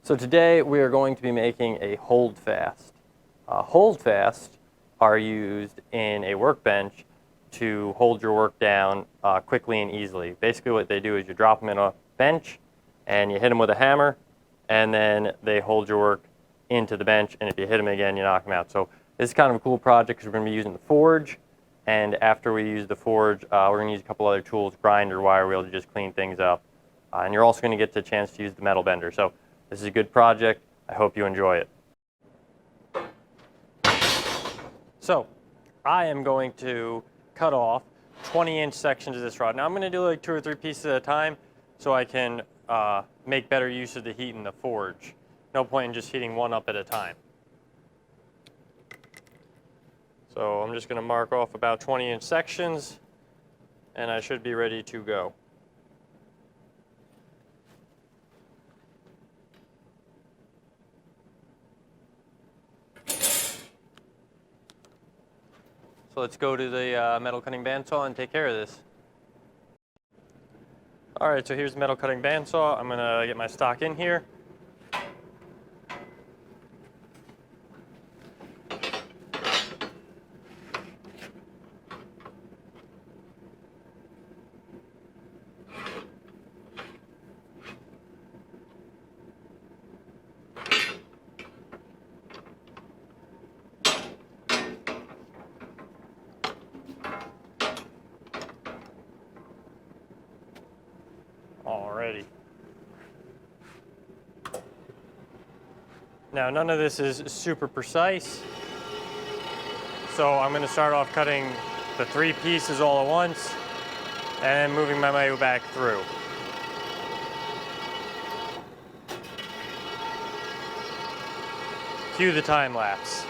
So today we are going to be making a holdfast. Holdfast are used in a workbench to hold your work down quickly and easily. Basically what they do is you drop them in a bench and you hit them with a hammer, and then they hold your work into the bench, and if you hit them again, you knock them out. So this is kind of a cool project because we're going to be using the forge, and after we use the forge, we're going to use a couple other tools, grinder, wire wheel, to just clean things up. And you're also going to get the chance to use the metal bender. So this is a good project. I hope you enjoy it. So I am going to cut off 20-inch sections of this rod. Now I'm going to do like 2 or 3 pieces at a time so I can make better use of the heat in the forge. No point in just heating one up at a time. So I'm just going to mark off about 20-inch sections, and I should be ready to go. So let's go to the metal cutting bandsaw and take care of this. All right, so here's the metal cutting bandsaw. I'm gonna get my stock in here. Alrighty. Now none of this is super precise, so I'm going to start off cutting the 3 pieces all at once and then moving my way back through. Cue the time lapse.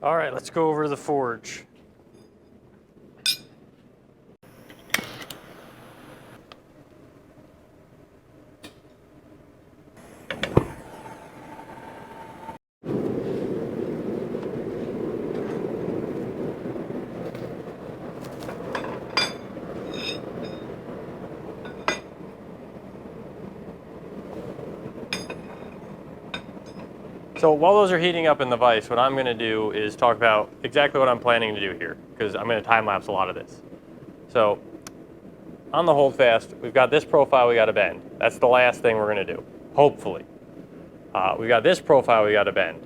All right, let's go over to the forge. So while those are heating up in the vise, what I'm going to do is talk about exactly what I'm planning to do here, because I'm going to time lapse a lot of this. So on the holdfast, we've got this profile we got to bend. That's the last thing we're going to do, hopefully. We've got this profile we got to bend.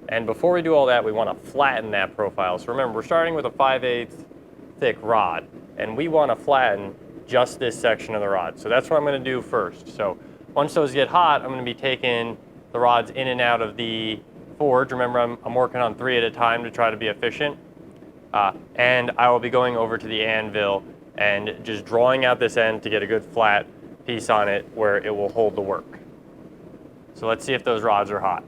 And before we do all that, we want to flatten that profile. So remember, we're starting with a 5/8 thick rod, and we want to flatten just this section of the rod. So that's what I'm going to do first. So once those get hot, I'm going to be taking the rods in and out of the forge. Remember, I'm working on 3 at a time to try to be efficient. And I will be going over to the anvil and just drawing out this end to get a good flat piece on it where it will hold the work. So let's see if those rods are hot.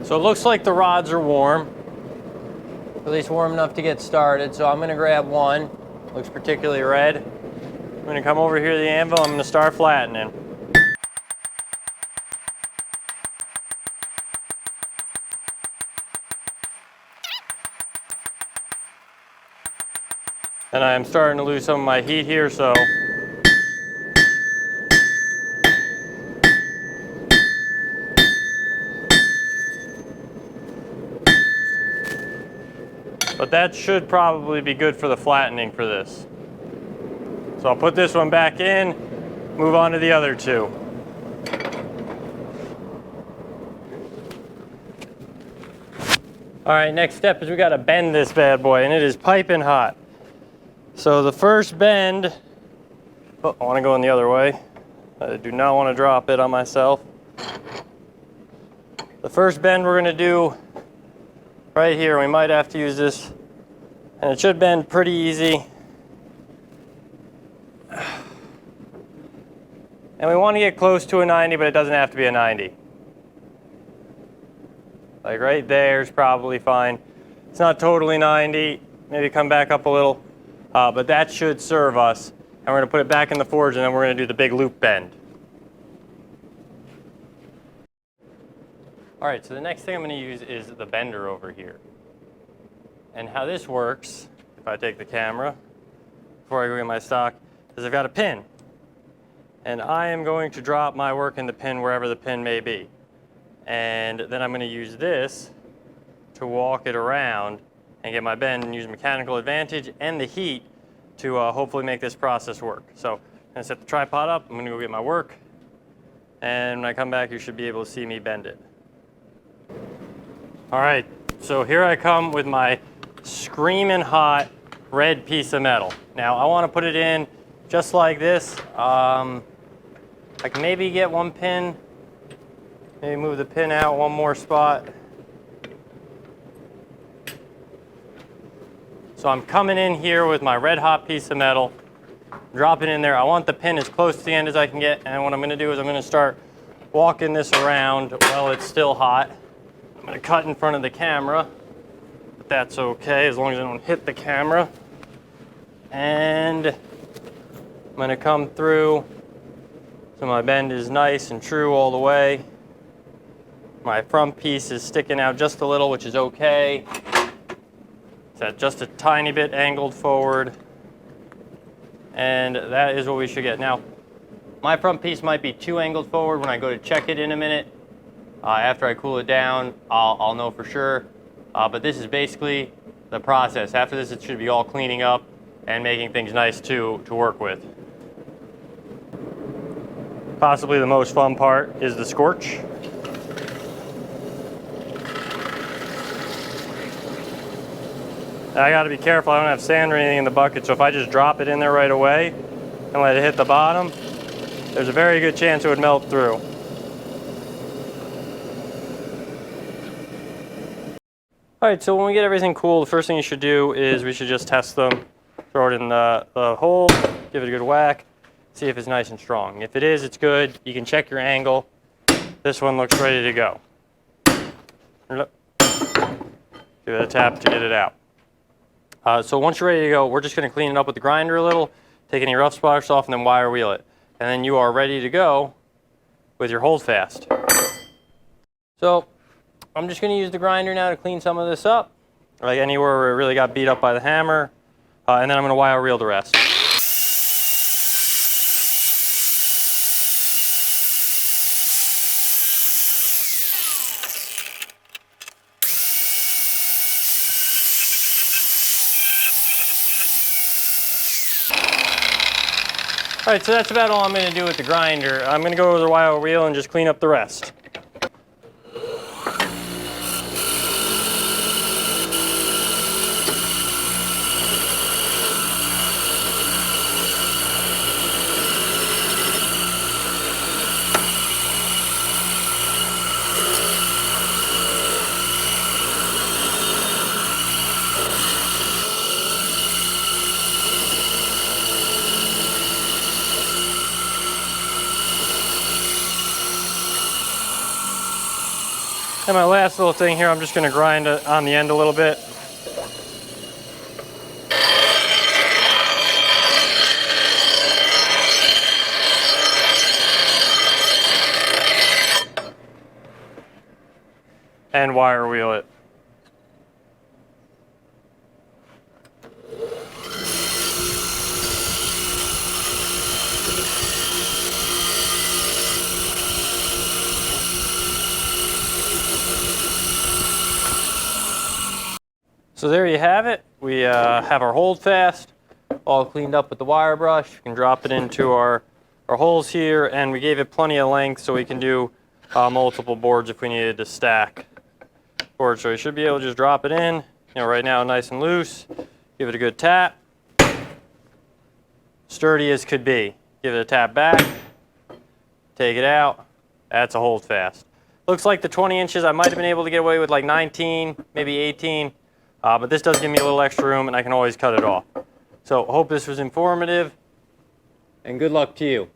So it looks like the rods are warm. At least warm enough to get started, so I'm going to grab one. Looks particularly red. I'm going to come over here to the anvil, I'm going to start flattening. And I'm starting to lose some of my heat here, so but that should probably be good for the flattening for this. So I'll put this one back in, move on to the other 2. All right, next step is we got to bend this bad boy, and it is piping hot. So the first bend, oh, I want to go in the other way. I do not want to drop it on myself. The first bend we're going to do right here, we might have to use this, and it should bend pretty easy. And we want to get close to a 90, but it doesn't have to be a 90. Like right there is probably fine. It's not totally 90. Maybe come back up a little. But that should serve us. And we're going to put it back in the forge, and then we're going to do the big loop bend. All right, so the next thing I'm going to use is the bender over here. And how this works, if I take the camera, before I go get my stock, is I've got a pin. And I am going to drop my work in the pin wherever the pin may be. And then I'm going to use this to walk it around and get my bend and use mechanical advantage and the heat to hopefully make this process work. So I'm going to set the tripod up, I'm going to go get my work, and when I come back you should be able to see me bend it. All right, so here I come with my screaming hot red piece of metal. Now I want to put it in just like this. I can maybe get one pin, maybe move the pin out one more spot. So I'm coming in here with my red hot piece of metal, drop it in there. I want the pin as close to the end as I can get, and what I'm going to do is I'm going to start walking this around while it's still hot. I'm going to cut in front of the camera, but that's okay as long as I don't hit the camera. And I'm going to come through so my bend is nice and true all the way. My front piece is sticking out just a little, which is okay. It's just a tiny bit angled forward. And that is what we should get. Now, my front piece might be too angled forward. When I go to check it in a minute, after I cool it down, I'll know for sure. But this is basically the process. After this, it should be all cleaning up and making things nice to work with. Possibly the most fun part is the scorch. I got to be careful, I don't have sand or anything in the bucket, so if I just drop it in there right away and let it hit the bottom, there's a very good chance it would melt through. All right, so when we get everything cool, the first thing you should do is we should just test them. Throw it in the hole, give it a good whack, see if it's nice and strong. If it is, it's good. You can check your angle. This one looks ready to go. Give it a tap to get it out. So once you're ready to go, we're just going to clean it up with the grinder a little, take any rough spots off, and then wire wheel it. And then you are ready to go with your Holdfast. So I'm just going to use the grinder now to clean some of this up, like anywhere where it really got beat up by the hammer, and then I'm going to wire wheel the rest. All right, so that's about all I'm going to do with the grinder. I'm going to go over the wire wheel and just clean up the rest. And my last little thing here, I'm just going to grind it on the end a little bit. And wire wheel it. So there you have it. We have our Holdfast all cleaned up with the wire brush. We can drop it into our holes here, and we gave it plenty of length so we can do multiple boards if we needed to stack boards. So you should be able to just drop it in. Right now nice and loose. Give it a good tap. Sturdy as could be. Give it a tap back. Take it out. That's a Holdfast. Looks like the 20 inches I might have been able to get away with like 19, maybe 18. But this does give me a little extra room, and I can always cut it off. So hope this was informative, and good luck to you.